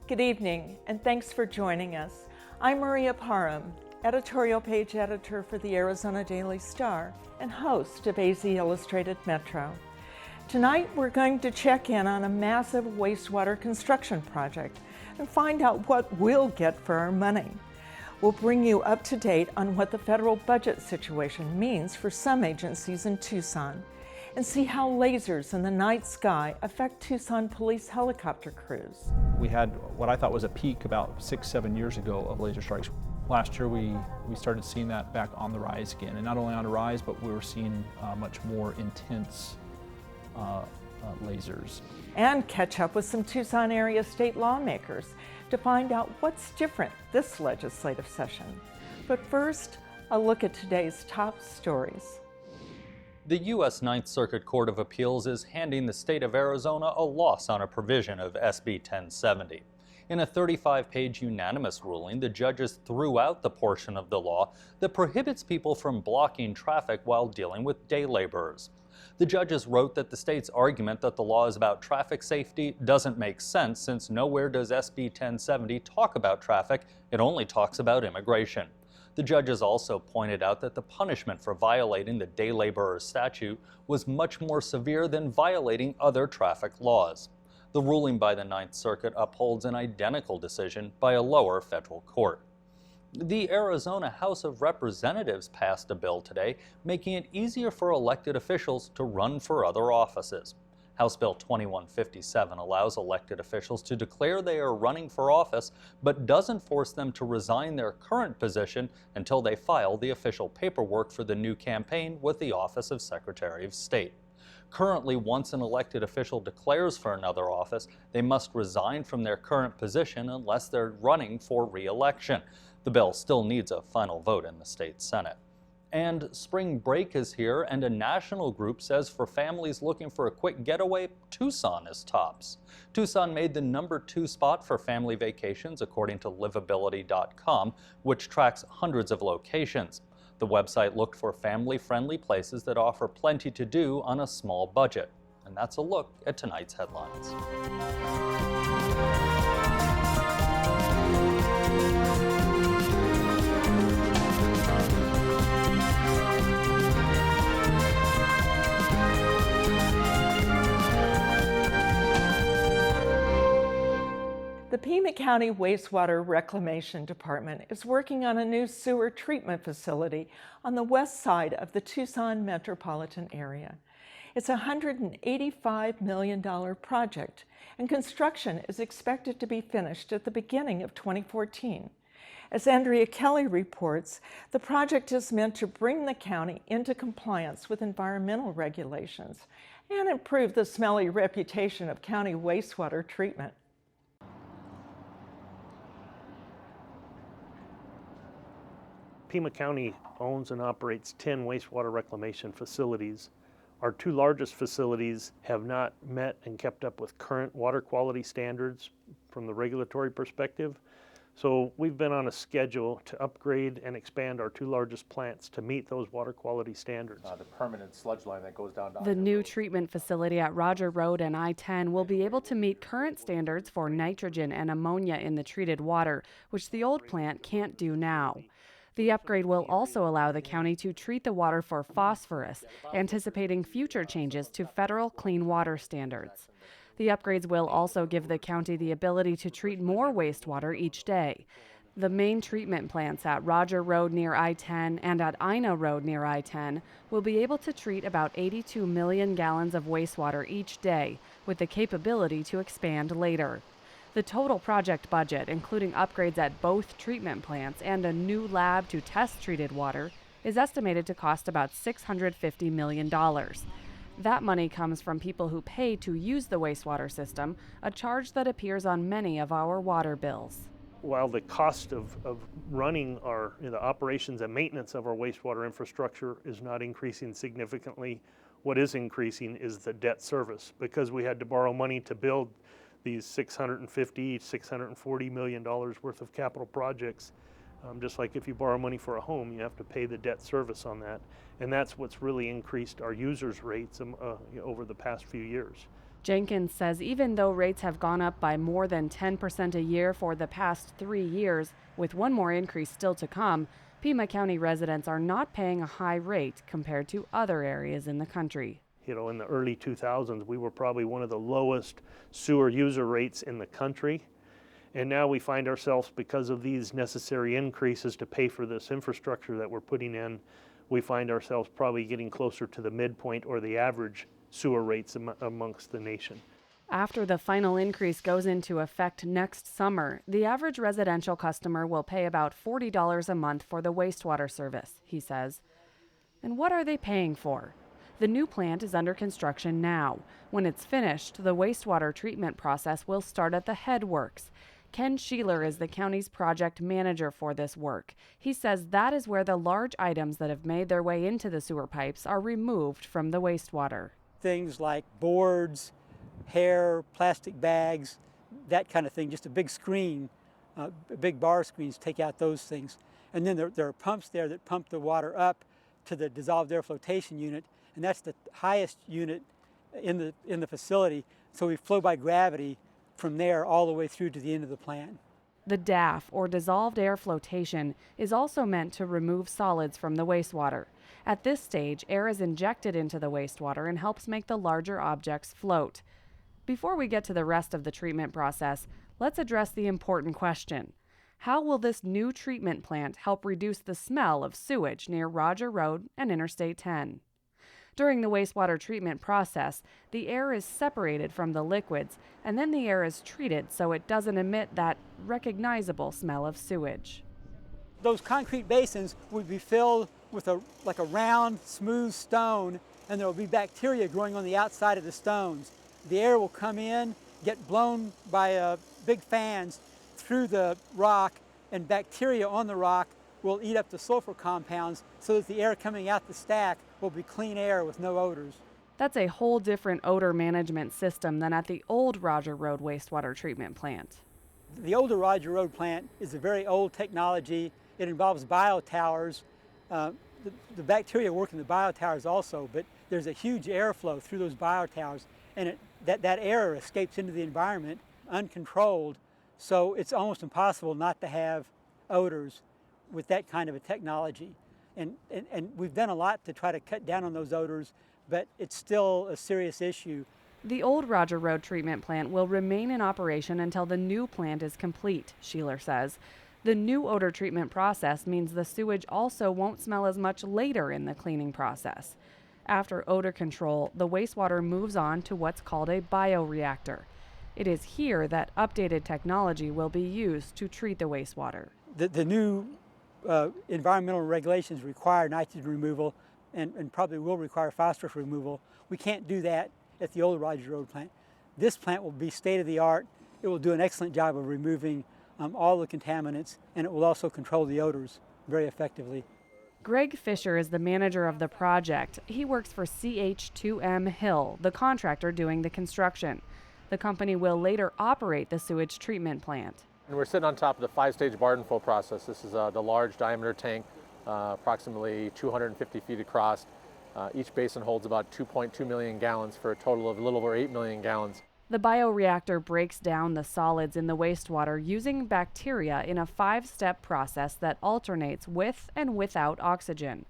Good evening, and thanks for joining us. I'm Maria Parham, editorial page editor for the Arizona Daily Star and host of AZ Illustrated Metro. Tonight, we're going to check in on a massive wastewater construction project and find out what we'll get for our money. We'll bring you up to date on what the federal budget situation means for some agencies in Tucson and see how lasers in the night sky affect Tucson police helicopter crews. We had what I thought was a peak about 6-7 years ago of laser strikes. Last year we started seeing that back on the rise again, and not only on the rise, but we were seeing much more intense lasers. And catch up with some Tucson area state lawmakers to find out what's different this legislative session. But first, a look at today's top stories. The U.S. Ninth Circuit Court of Appeals is handing the state of Arizona a loss on a provision of SB 1070. In a 35-page unanimous ruling, the judges threw out the portion of the law that prohibits people from blocking traffic while dealing with day laborers. The judges wrote that the state's argument that the law is about traffic safety doesn't make sense, since nowhere does SB 1070 talk about traffic, it only talks about immigration. The judges also pointed out that the punishment for violating the day laborer statute was much more severe than violating other traffic laws. The ruling by the Ninth Circuit upholds an identical decision by a lower federal court. The Arizona House of Representatives passed a bill today making it easier for elected officials to run for other offices. House Bill 2157 allows elected officials to declare they are running for office, but doesn't force them to resign their current position until they file the official paperwork for the new campaign with the Office of Secretary of State. Currently, once an elected official declares for another office, they must resign from their current position unless they're running for re-election. The bill still needs a final vote in the state Senate. And spring break is here, and a national group says for families looking for a quick getaway, Tucson is tops. Tucson made the #2 spot for family vacations according to livability.com, which tracks hundreds of locations. The website looked for family-friendly places that offer plenty to do on a small budget. And that's a look at tonight's headlines. The Pima County Wastewater Reclamation Department is working on a new sewer treatment facility on the west side of the Tucson metropolitan area. It's a $185 million project, and construction is expected to be finished at the beginning of 2014. As Andrea Kelly reports, the project is meant to bring the county into compliance with environmental regulations and improve the smelly reputation of county wastewater treatment. Pima County owns and operates 10 wastewater reclamation facilities. Our two largest facilities have not met and kept up with current water quality standards from the regulatory perspective. So we've been on a schedule to upgrade and expand our two largest plants to meet those water quality standards. The permanent sludge line that goes down to the new treatment facility at Roger Road and I-10 will be able to meet current standards for nitrogen and ammonia in the treated water, which the old plant can't do now. The upgrade will also allow the county to treat the water for phosphorus, anticipating future changes to federal clean water standards. The upgrades will also give the county the ability to treat more wastewater each day. The main treatment plants at Roger Road near I-10 and at Ina Road near I-10 will be able to treat about 82 million gallons of wastewater each day, with the capability to expand later. The total project budget, including upgrades at both treatment plants and a new lab to test treated water, is estimated to cost about $650 million. That money comes from people who pay to use the wastewater system, a charge that appears on many of our water bills. While the cost of running the operations and maintenance of our wastewater infrastructure is not increasing significantly, what is increasing is the debt service, because we had to borrow money to build these $640 million worth of capital projects. Just like if you borrow money for a home, you have to pay the debt service on that. And that's what's really increased our users' rates over the past few years. Jenkins says even though rates have gone up by more than 10% a year for the past 3 years, with one more increase still to come, Pima County residents are not paying a high rate compared to other areas in the country. You know, in the early 2000s, we were probably one of the lowest sewer user rates in the country. And now we find ourselves, because of these necessary increases to pay for this infrastructure that we're putting in, we find ourselves probably getting closer to the midpoint or the average sewer rates amongst the nation. After the final increase goes into effect next summer, the average residential customer will pay about $40 a month for the wastewater service, he says. And what are they paying for? The new plant is under construction now. When it's finished, the wastewater treatment process will start at the headworks. Ken Sheeler is the county's project manager for this work. He says that is where the large items that have made their way into the sewer pipes are removed from the wastewater. Things like boards, hair, plastic bags, that kind of thing, just a big screen, big bar screens take out those things. And then there are pumps there that pump the water up to the dissolved air flotation unit, and that's the highest unit in the facility. So we flow by gravity from there all the way through to the end of the plant. The DAF, or dissolved air flotation, is also meant to remove solids from the wastewater. At this stage, air is injected into the wastewater and helps make the larger objects float. Before we get to the rest of the treatment process, let's address the important question. How will this new treatment plant help reduce the smell of sewage near Roger Road and Interstate 10? During the wastewater treatment process, the air is separated from the liquids, and then the air is treated so it doesn't emit that recognizable smell of sewage. Those concrete basins would be filled with a round, smooth stone, and there will be bacteria growing on the outside of the stones. The air will come in, get blown by big fans through the rock, and bacteria on the rock will eat up the sulfur compounds so that the air coming out the stack will be clean air with no odors. That's a whole different odor management system than at the old Roger Road wastewater treatment plant. The older Roger Road plant is a very old technology. It involves biotowers. The bacteria work in the biotowers also, but there's a huge airflow through those biotowers, and that air escapes into the environment uncontrolled, so it's almost impossible not to have odors with that kind of a technology. And we've done a lot to try to cut down on those odors, but it's still a serious issue. The old Roger Road treatment plant will remain in operation until the new plant is complete, Sheeler says. The new odor treatment process means the sewage also won't smell as much later in the cleaning process. After odor control, the wastewater moves on to what's called a bioreactor. It is here that updated technology will be used to treat the wastewater. The new environmental regulations require nitrogen removal and probably will require phosphorus removal. We can't do that at the old Roger Road plant. This plant will be state-of-the-art. It will do an excellent job of removing all the contaminants, and it will also control the odors very effectively. Greg Fisher is the manager of the project. He works for CH2M Hill, the contractor doing the construction. The company will later operate the sewage treatment plant. And we're sitting on top of the 5-stage bar and fill process. This is the large diameter tank, approximately 250 feet across. Each basin holds about 2.2 million gallons for a total of a little over 8 million gallons. The bioreactor breaks down the solids in the wastewater using bacteria in a 5-step process that alternates with and without oxygen.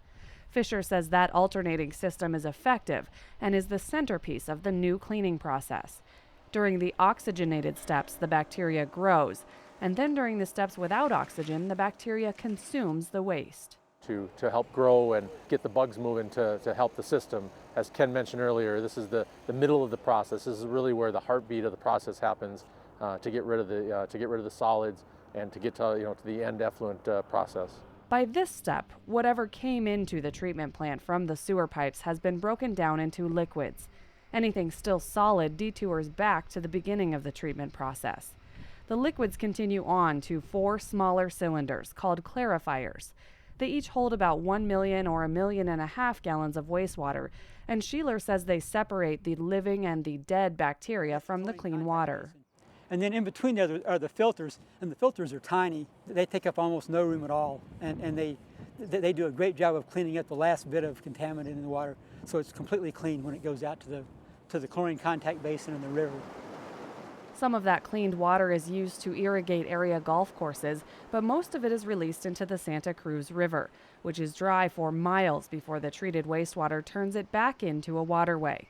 Fisher says that alternating system is effective and is the centerpiece of the new cleaning process. During the oxygenated steps, the bacteria grows, and then during the steps without oxygen, the bacteria consumes the waste. To help grow and get the bugs moving to help the system. As Ken mentioned earlier, this is the middle of the process. This is really where the heartbeat of the process happens to get rid of the solids and to get to the end effluent process. By this step, whatever came into the treatment plant from the sewer pipes has been broken down into liquids. Anything still solid detours back to the beginning of the treatment process. The liquids continue on to 4 smaller cylinders called clarifiers. They each hold about 1 million or 1.5 million gallons of wastewater, and Sheeler says they separate the living and the dead bacteria from the clean water. And then in between there are the filters, and the filters are tiny. They take up almost no room at all, and they do a great job of cleaning up the last bit of contaminant in the water, so it's completely clean when it goes out to to the chlorine contact basin in the river. Some of that cleaned water is used to irrigate area golf courses, but most of it is released into the Santa Cruz River, which is dry for miles before the treated wastewater turns it back into a waterway.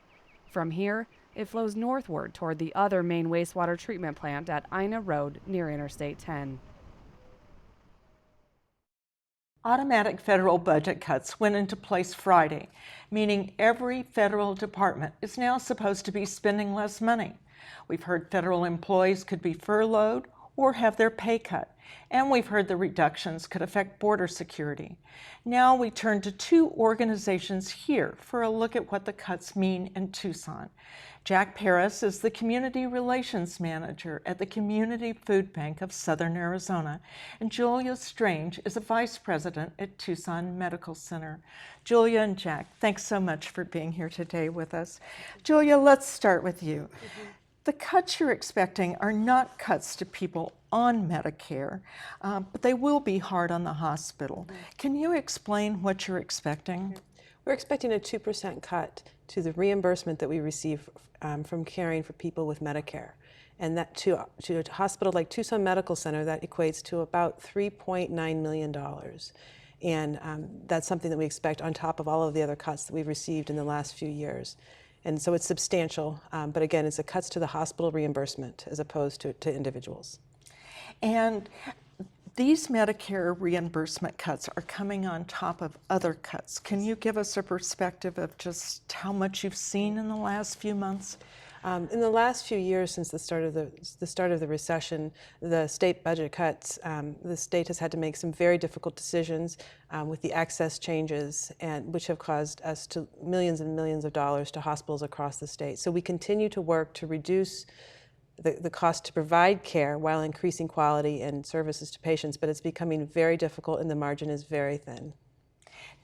From here, it flows northward toward the other main wastewater treatment plant at Ina Road near Interstate 10. Automatic federal budget cuts went into place Friday, meaning every federal department is now supposed to be spending less money. We've heard federal employees could be furloughed or have their pay cut, and we've heard the reductions could affect border security. Now we turn to two organizations here for a look at what the cuts mean in Tucson. Jack Parris is the Community Relations Manager at the Community Food Bank of Southern Arizona, and Julia Strange is a Vice President at Tucson Medical Center. Julia and Jack, thanks so much for being here today with us. Julia, let's start with you. The cuts you're expecting are not cuts to people on Medicare, but they will be hard on the hospital. Can you explain what you're expecting? We're expecting a 2% cut to the reimbursement that we receive from caring for people with Medicare. And that to a hospital like Tucson Medical Center, that equates to about $3.9 million. And that's something that we expect on top of all of the other cuts that we've received in the last few years. And so it's substantial, but again, it's a cuts to the hospital reimbursement as opposed to individuals. And these Medicare reimbursement cuts are coming on top of other cuts. Can you give us a perspective of just how much you've seen in the last few months? In the last few years, since the start of the recession, the state budget cuts, the state has had to make some very difficult decisions with the access changes, and which have caused us to millions and millions of dollars to hospitals across the state. So we continue to work to reduce the cost to provide care while increasing quality and services to patients, but it's becoming very difficult and the margin is very thin.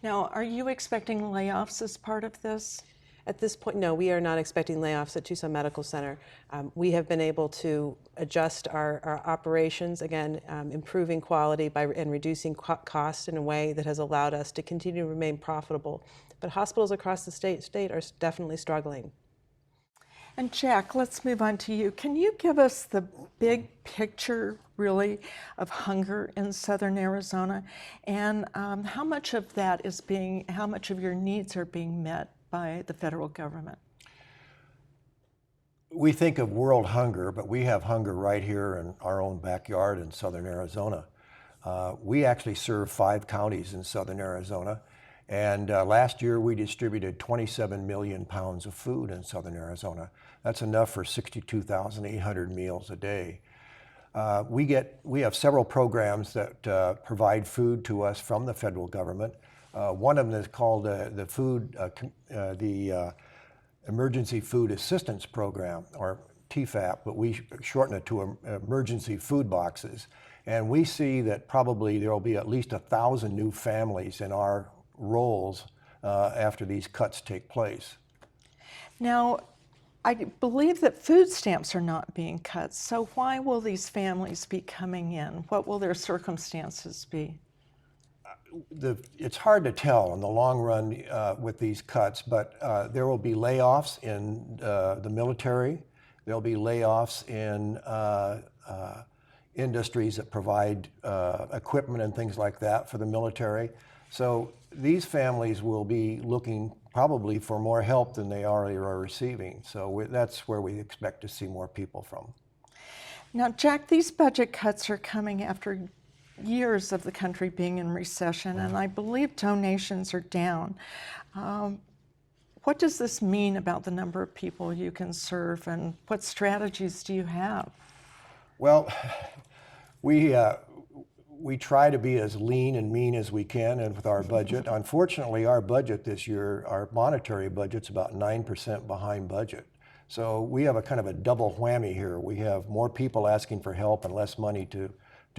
Now, are you expecting layoffs as part of this? At this point, no, we are not expecting layoffs at Tucson Medical Center. We have been able to adjust our operations, again, improving quality and reducing costs in a way that has allowed us to continue to remain profitable. But hospitals across the state are definitely struggling. And Jack, let's move on to you. Can you give us the big picture, really, of hunger in Southern Arizona, and how much of your needs are being met by the federal government? We think of world hunger, but we have hunger right here in our own backyard in Southern Arizona. We actually serve 5 counties in Southern Arizona, and last year we distributed 27 million pounds of food in Southern Arizona. That's enough for 62,800 meals a day. We have several programs that provide food to us from the federal government. One of them is called the Emergency Food Assistance Program, or TFAP, but we shorten it to Emergency Food Boxes. And we see that probably there will be at least 1,000 new families in our rolls after these cuts take place. Now, I believe that food stamps are not being cut, so why will these families be coming in? What will their circumstances be? It's hard to tell in the long run with these cuts, but there will be layoffs in the military. There'll be layoffs in industries that provide equipment and things like that for the military. So these families will be looking probably for more help than they already are receiving. So that's where we expect to see more people from. Now, Jack, these budget cuts are coming after years of the country being in recession, and I believe donations are down. What does this mean about the number of people you can serve, and what strategies do you have? Well, we try to be as lean and mean as we can and with our budget. Unfortunately, our budget this year, our monetary budget's about 9% behind budget. So we have a kind of a double whammy here. We have more people asking for help and less money to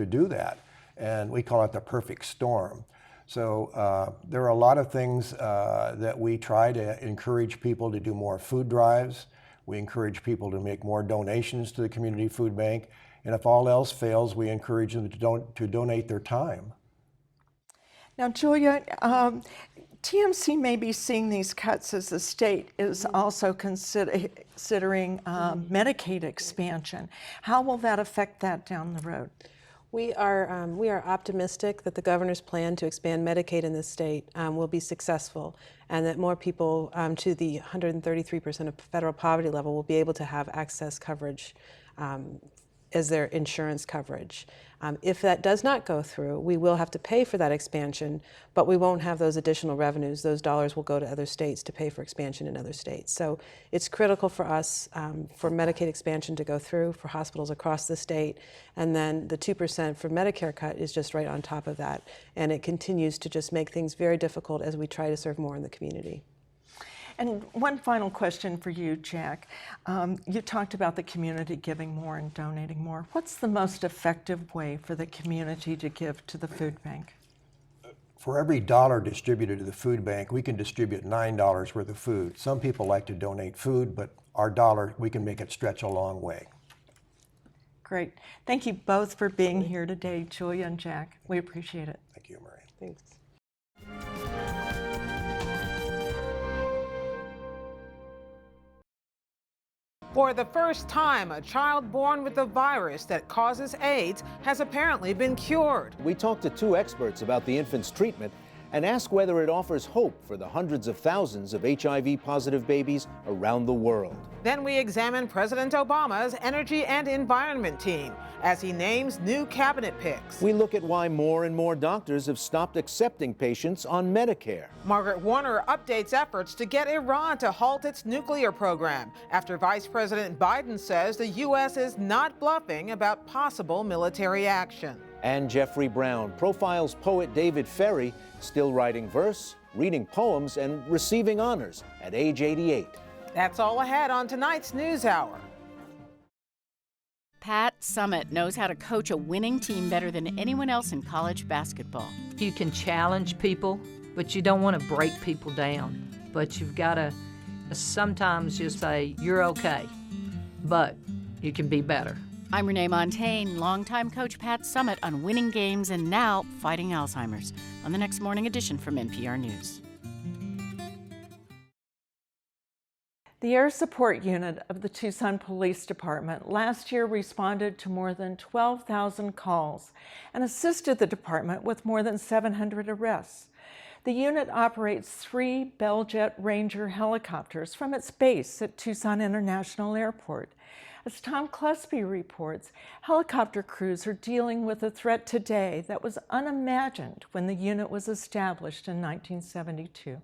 do that. And we call it the perfect storm. So there are a lot of things that we try to encourage people to do more food drives. We encourage people to make more donations to the Community Food Bank. And if all else fails, we encourage them to donate their time. Now, Julia, TMC may be seeing these cuts as the state is also considering Medicaid expansion. How will that affect that down the road? We are optimistic that the governor's plan to expand Medicaid in this state will be successful, and that more people to the 133% of federal poverty level will be able to have access coverage as their insurance coverage. If that does not go through, we will have to pay for that expansion, but we won't have those additional revenues. Those dollars will go to other states to pay for expansion in other states. So it's critical for us for Medicaid expansion to go through for hospitals across the state, and then the 2% for Medicare cut is just right on top of that. And it continues to just make things very difficult as we try to serve more in the community. And one final question for you, Jack. You talked about the community giving more and donating more. What's the most effective way for the community to give to the food bank? For every dollar distributed to the food bank, we can distribute $9 worth of food. Some people like to donate food, but our dollar, we can make it stretch a long way. Great. Thank you both for being here today, Julia and Jack. We appreciate it. Thank you, Marie. Thanks. For the first time, a child born with the virus that causes AIDS has apparently been cured. We talked to two experts about the infant's treatment and asked whether it offers hope for the hundreds of thousands of HIV-positive babies around the world. Then we examine President Obama's Energy and Environment team as he names new cabinet picks. We look at why more and more doctors have stopped accepting patients on Medicare. Margaret Warner updates efforts to get Iran to halt its nuclear program after Vice President Biden says the U.S. is not bluffing about possible military action. And Jeffrey Brown profiles poet David Ferry, still writing verse, reading poems, and receiving honors at age 88. That's all ahead on tonight's NewsHour. Pat Summitt knows how to coach a winning team better than anyone else in college basketball. You can challenge people, but you don't want to break people down. But you've got to sometimes just say, you're okay, but you can be better. I'm Renee Montaigne, longtime coach Pat Summitt on winning games and now fighting Alzheimer's on the next morning edition from NPR News. The Air Support Unit of the Tucson Police Department last year responded to more than 12,000 calls and assisted the department with more than 700 arrests. The unit operates 3 Bell Jet Ranger helicopters from its base at Tucson International Airport. As Tom Clusby reports, helicopter crews are dealing with a threat today that was unimagined when the unit was established in 1972.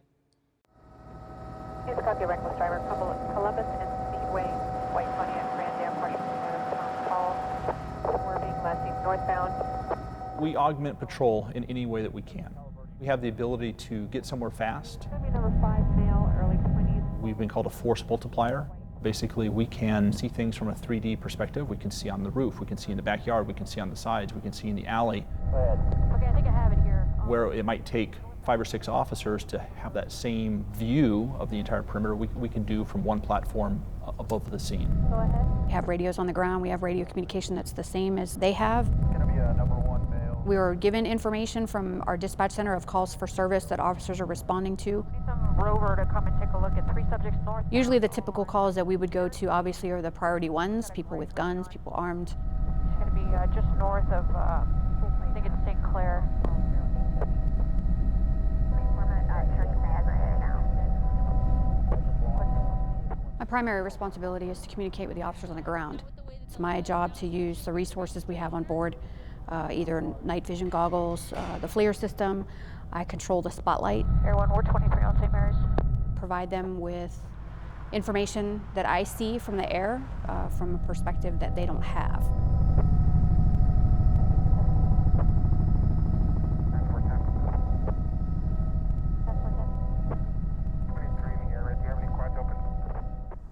Here's a copy of reckless driver, Columbus and Speedway, White Pontiac, Grand Dam, partial call. We're being left northbound. We augment patrol in any way that we can. We have the ability to get somewhere fast. Number 5, male, early 20s. We've been called a force multiplier. Basically, we can see things from a 3D perspective. We can see on the roof, we can see in the backyard, we can see on the sides, we can see in the alley. Okay, I think I have it here. Where it might take 5 or 6 officers to have that same view of the entire perimeter, we can do from one platform above the scene. Go ahead. We have radios on the ground. We have radio communication that's the same as they have. It's going to be a number 1 male. We were given information from our dispatch center of calls for service that officers are responding to. Some rover to come and take a look at 3 subjects north. Usually the typical calls that we would go to obviously are the priority ones, people with guns, people armed. It's going to be just north of, I think it's St. Clair. My primary responsibility is to communicate with the officers on the ground. It's my job to use the resources we have on board, either night vision goggles, the FLIR system. I control the spotlight. Air 1, we're 23 on St. Mary's. Provide them with information that I see from the air from a perspective that they don't have.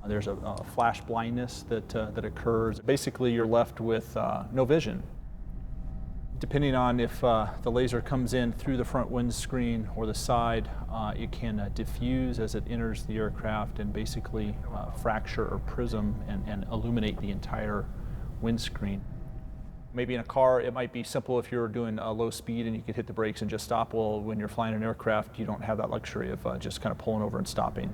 There's a flash blindness that occurs. Basically, you're left with no vision. Depending on if the laser comes in through the front windscreen or the side, it can diffuse as it enters the aircraft and basically fracture or prism and illuminate the entire windscreen. Maybe in a car, it might be simple if you're doing a low speed and you could hit the brakes and just stop. Well, when you're flying an aircraft, you don't have that luxury of just kind of pulling over and stopping.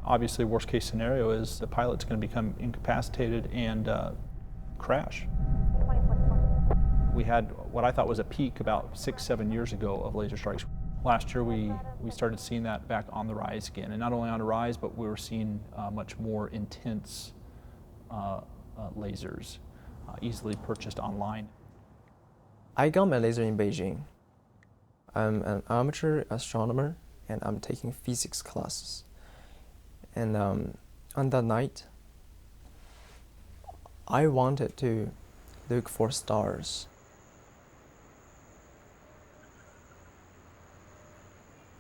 Obviously, worst case scenario is the pilot's going to become incapacitated and crash. We had what I thought was a peak about 6-7 years ago of laser strikes. Last year, we started seeing that back on the rise again, and not only on the rise, but we were seeing much more intense lasers. Easily purchased online. I got my laser in Beijing. I'm an amateur astronomer and I'm taking physics classes. And on that night, I wanted to look for stars.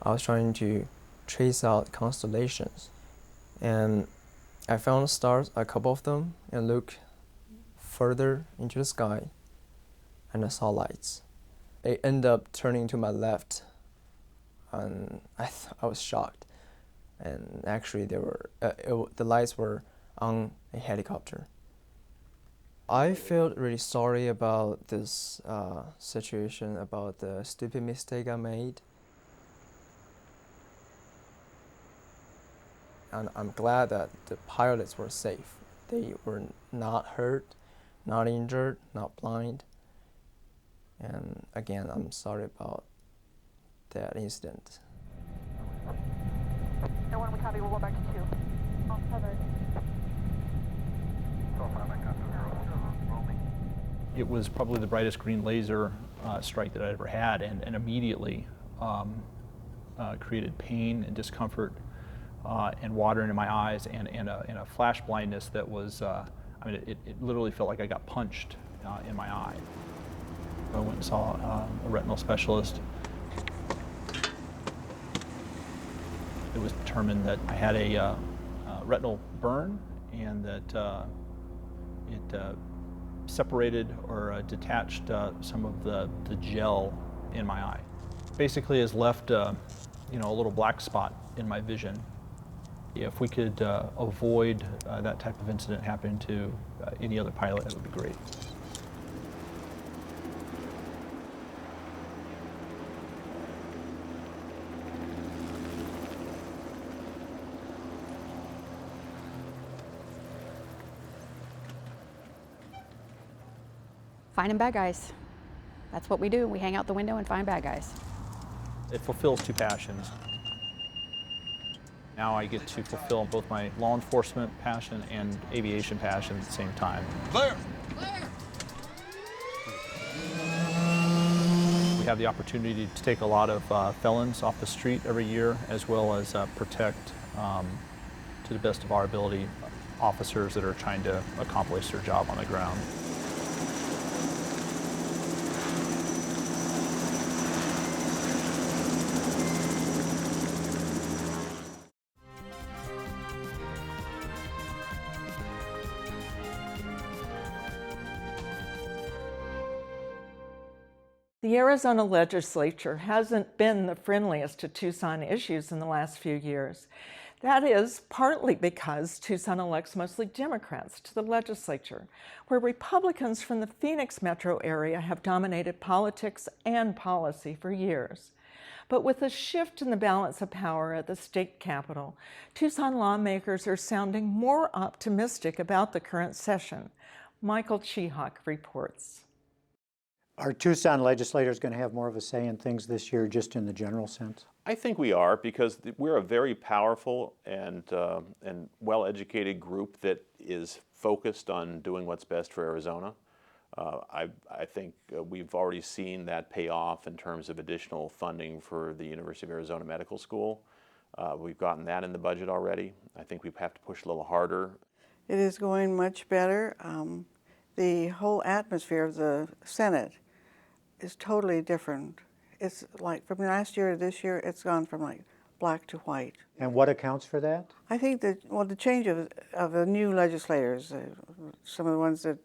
I was trying to trace out constellations, and I found stars, a couple of them, and looked further into the sky, and I saw lights. It ended up turning to my left, and I was shocked. And actually, the lights were on a helicopter. I felt really sorry about this situation, about the stupid mistake I made. And I'm glad that the pilots were safe. They were not hurt, not injured, not blind. And again, I'm sorry about that incident. No one, we copy, we'll go back to 2. All covered. It was probably the brightest green laser strike that I ever had, and immediately created pain and discomfort and watering in my eyes and a flash blindness that was, it literally felt like I got punched in my eye. I went and saw a retinal specialist. It was determined that I had a retinal burn and that it separated or detached some of the gel in my eye. Basically has left a little black spot in my vision. If we could avoid that type of incident happening to any other pilot, that would be great. Finding bad guys. That's what we do. We hang out the window and find bad guys. It fulfills two passions. Now I get to fulfill both my law enforcement passion and aviation passion at the same time. Clear! We have the opportunity to take a lot of felons off the street every year, as well as protect, to the best of our ability, officers that are trying to accomplish their job on the ground. The Arizona legislature hasn't been the friendliest to Tucson issues in the last few years. That is partly because Tucson elects mostly Democrats to the legislature, where Republicans from the Phoenix metro area have dominated politics and policy for years. But with a shift in the balance of power at the state capitol, Tucson lawmakers are sounding more optimistic about the current session. Michael Chihak reports. Are Tucson legislators going to have more of a say in things this year, just in the general sense? I think we are, because we're a very powerful and well-educated group that is focused on doing what's best for Arizona. I think we've already seen that pay off in terms of additional funding for the University of Arizona Medical School. We've gotten that in the budget already. I think we have to push a little harder. It is going much better. The whole atmosphere of the Senate is totally different. It's like from last year to this year, it's gone from like black to white. And what accounts for that? I think that, well, the change of the new legislators, some of the ones that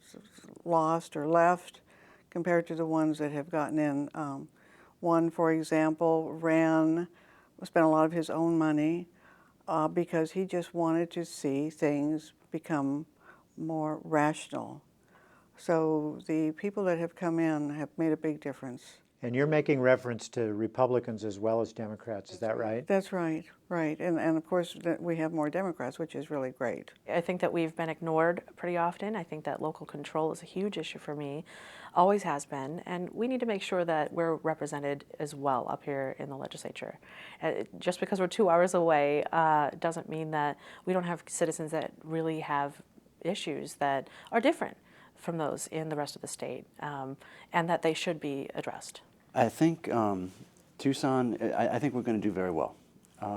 lost or left compared to the ones that have gotten in. One, for example, spent a lot of his own money because he just wanted to see things become more rational. So the people that have come in have made a big difference. And you're making reference to Republicans as well as Democrats, is that right? That's right, right. And of course that we have more Democrats, which is really great. I think that we've been ignored pretty often. I think that local control is a huge issue for me, always has been, and we need to make sure that we're represented as well up here in the legislature. Just because we're 2 hours away doesn't mean that we don't have citizens that really have issues that are different from those in the rest of the state, and that they should be addressed. I think Tucson, I think we're going to do very well.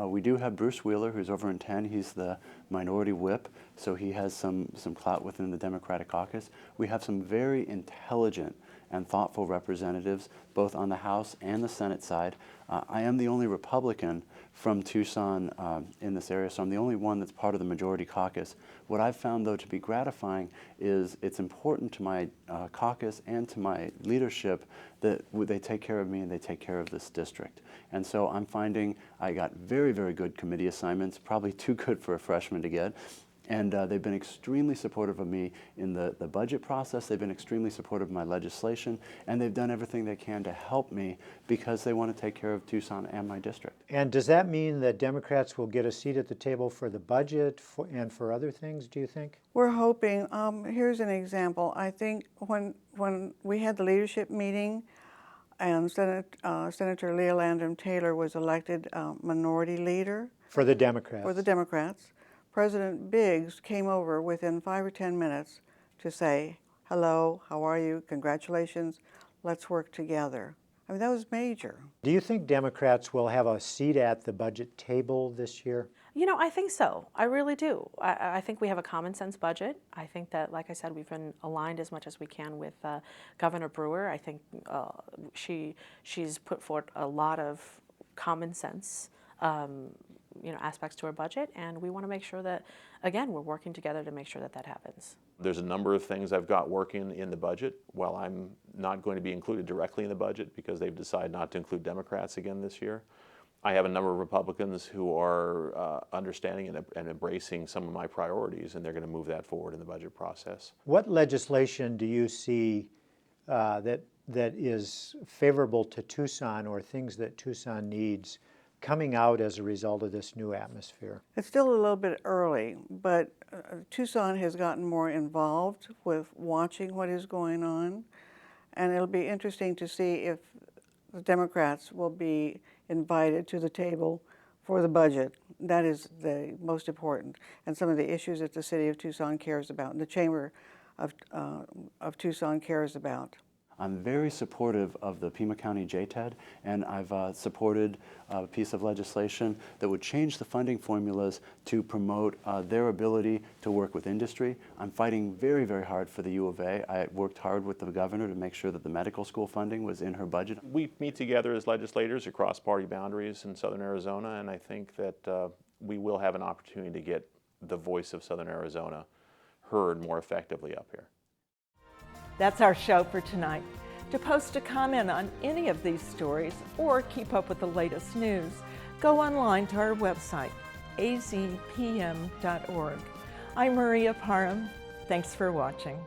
We do have Bruce Wheeler, who's over in 10. He's the minority whip, so he has some clout within the Democratic caucus. We have some very intelligent and thoughtful representatives, both on the House and the Senate side. I am the only Republican from Tucson in this area, so I'm the only one that's part of the majority caucus. What I've found, though, to be gratifying is it's important to my caucus and to my leadership that they take care of me and they take care of this district. And so I'm finding I got very, very good committee assignments, probably too good for a freshman to get. And they've been extremely supportive of me in the budget process. They've been extremely supportive of my legislation, and they've done everything they can to help me because they want to take care of Tucson and my district. And does that mean that Democrats will get a seat at the table for the budget and for other things, do you think? We're hoping. Here's an example. I think when we had the leadership meeting and Senator Leah Landrum Taylor was elected minority leader. For the Democrats. For the Democrats. President Biggs came over within 5 or 10 minutes to say, hello, how are you? Congratulations, let's work together. I mean, that was major. Do you think Democrats will have a seat at the budget table this year? You know, I think so. I really do. I think we have a common sense budget. I think that, like I said, we've been aligned as much as we can with Governor Brewer. I think she's put forth a lot of common sense aspects to our budget, and we want to make sure that, again, we're working together to make sure that that happens. There's a number of things I've got working in the budget. While I'm not going to be included directly in the budget because they've decided not to include Democrats again this year, I have a number of Republicans who are understanding and embracing some of my priorities, and they're going to move that forward in the budget process. What legislation do you see that is favorable to Tucson, or things that Tucson needs coming out as a result of this new atmosphere? It's still a little bit early, but Tucson has gotten more involved with watching what is going on, and it'll be interesting to see if the Democrats will be invited to the table for the budget. That is the most important, and some of the issues that the city of Tucson cares about and the Chamber of Tucson cares about. I'm very supportive of the Pima County JTED, and I've supported a piece of legislation that would change the funding formulas to promote their ability to work with industry. I'm fighting very, very hard for the U of A. I worked hard with the governor to make sure that the medical school funding was in her budget. We meet together as legislators across party boundaries in Southern Arizona, and I think that we will have an opportunity to get the voice of Southern Arizona heard more effectively up here. That's our show for tonight. To post a comment on any of these stories or keep up with the latest news, go online to our website, azpm.org. I'm Maria Parham. Thanks for watching.